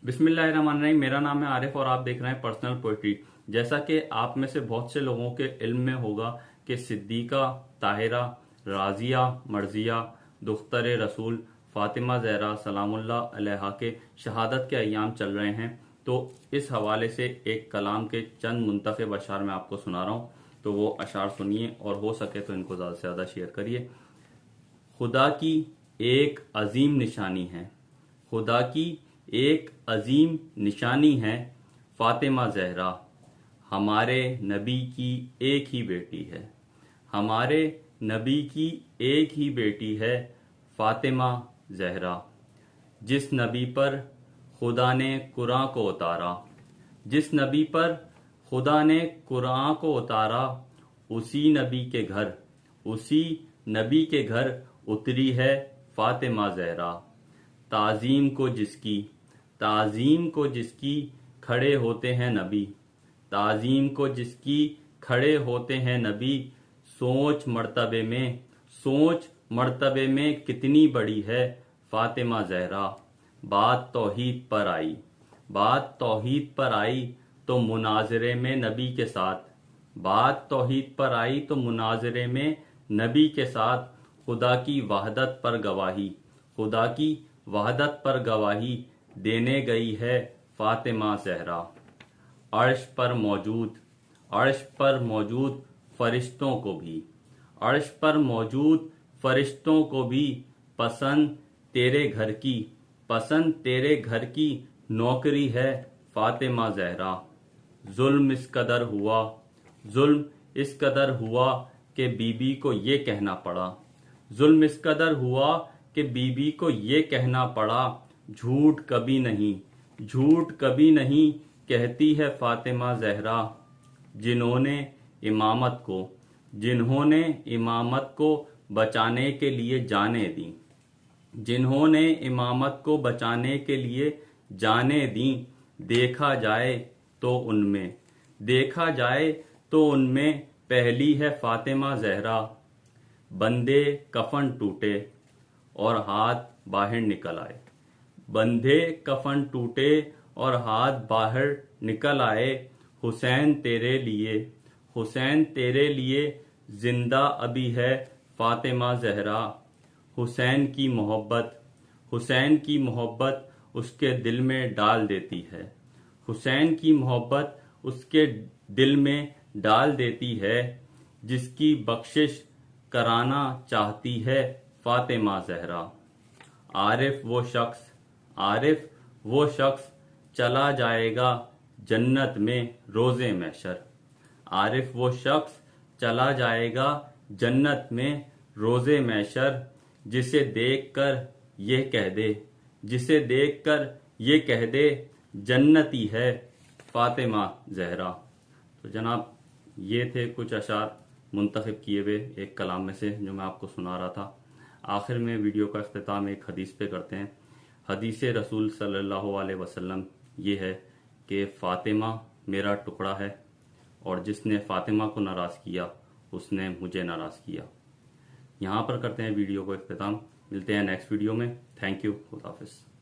बिस्मिल्लाहिर्रहमानिर्रहीम। मेरा नाम है आरिफ और आप देख रहे हैं पर्सनल पोइट्री। जैसा कि आप में से बहुत से लोगों के इल्म में होगा कि सिद्दीका, ताहिरा, राजिया, मर्जिया, दुख्तर रसूल, फातिमा ज़हरा सलामुल्लाह अलैहा के शहादत के अय्याम चल रहे हैं। तो इस हवाले से एक कलाम के चंद मुंतखब अशार मैं आपको सुना रहा हूँ, तो वो अशार सुनिए और हो सके तो इनको ज़्यादा से ज़्यादा शेयर करिए। खुदा की एक अजीम निशानी है, खुदा की एक अजीम निशानी है, फातिमा ज़हरा हमारे नबी की एक ही बेटी है, हमारे नबी की एक ही बेटी है, फातिमा ज़हरा। जिस नबी पर खुदा ने कुरान को उतारा, जिस नबी पर खुदा ने कुरान को उतारा, उसी नबी के घर, उसी नबी के घर उतरी है फातिमा ज़हरा। ताज़ीम को जिसकी, ताज़ीम को जिसकी खड़े होते हैं नबी, ताज़ीम को जिसकी खड़े होते हैं नबी। सोच मर्तबे में, सोच मर्तबे में कितनी बड़ी है फातिमा ज़हरा। बात तौहीद पर आई, बात तौहीद पर आई तो मुनाजरे में नबी के साथ, बात तौहीद पर आई तो मुनाजरे में नबी के साथ। खुदा की वहदत पर गवाही, खुदा की वहदत पर गवाही देने गई है फातिमा ज़हरा। अर्श पर मौजूद, अर्श पर मौजूद फरिश्तों को भी, अर्श पर मौजूद फरिश्तों को भी पसंद तेरे घर की, पसंद तेरे घर की नौकरी है फातिमा ज़हरा। जुल्म इस कदर हुआ, जुल्म इस कदर हुआ कि बीबी को ये कहना पड़ा, जुल्म इस कदर हुआ कि बीबी को ये कहना पड़ा। झूठ कभी नहीं, झूठ कभी नहीं कहती है फातिमा ज़हरा। जिन्होंने इमामत को, जिन्होंने इमामत को बचाने के लिए जाने दी, जिन्होंने इमामत को बचाने के लिए जाने दी। देखा जाए तो उनमें, देखा जाए तो उनमें पहली है फातिमा ज़हरा। बंदे कफन टूटे और हाथ बाहर निकल आए, बंधे कफन टूटे और हाथ बाहर निकल आए। हुसैन तेरे लिए, हुसैन तेरे लिए जिंदा अभी है फातिमा ज़हरा। हुसैन की मोहब्बत, हुसैन की मोहब्बत उसके दिल में डाल देती है, हुसैन की मोहब्बत उसके दिल में डाल देती है। जिसकी बख्शिश कराना चाहती है फातिमा ज़हरा। आरिफ वो शख्स, आरिफ वो शख्स चला जाएगा जन्नत में रोज़े महशर। आरिफ वो शख्स चला जाएगा जन्नत में रोज़े महशर। जिसे देखकर ये कह दे, जिसे देखकर ये कह दे जन्नती है फातिमा ज़हरा। तो जनाब ये थे कुछ अशार मुंतखब किए हुए एक कलाम में से जो मैं आपको सुना रहा था। आखिर में वीडियो का इख्तिताम एक हदीस पे करते हैं। हदीस रसूल सल्लल्लाहु अलैहि वसल्लम ये है कि फ़ातिमा मेरा टुकड़ा है और जिसने फ़ातिमा को नाराज़ किया उसने मुझे नाराज़ किया। यहाँ पर करते हैं वीडियो को इख्तिताम। मिलते हैं नेक्स्ट वीडियो में। Thank you. खुदा हाफिज़।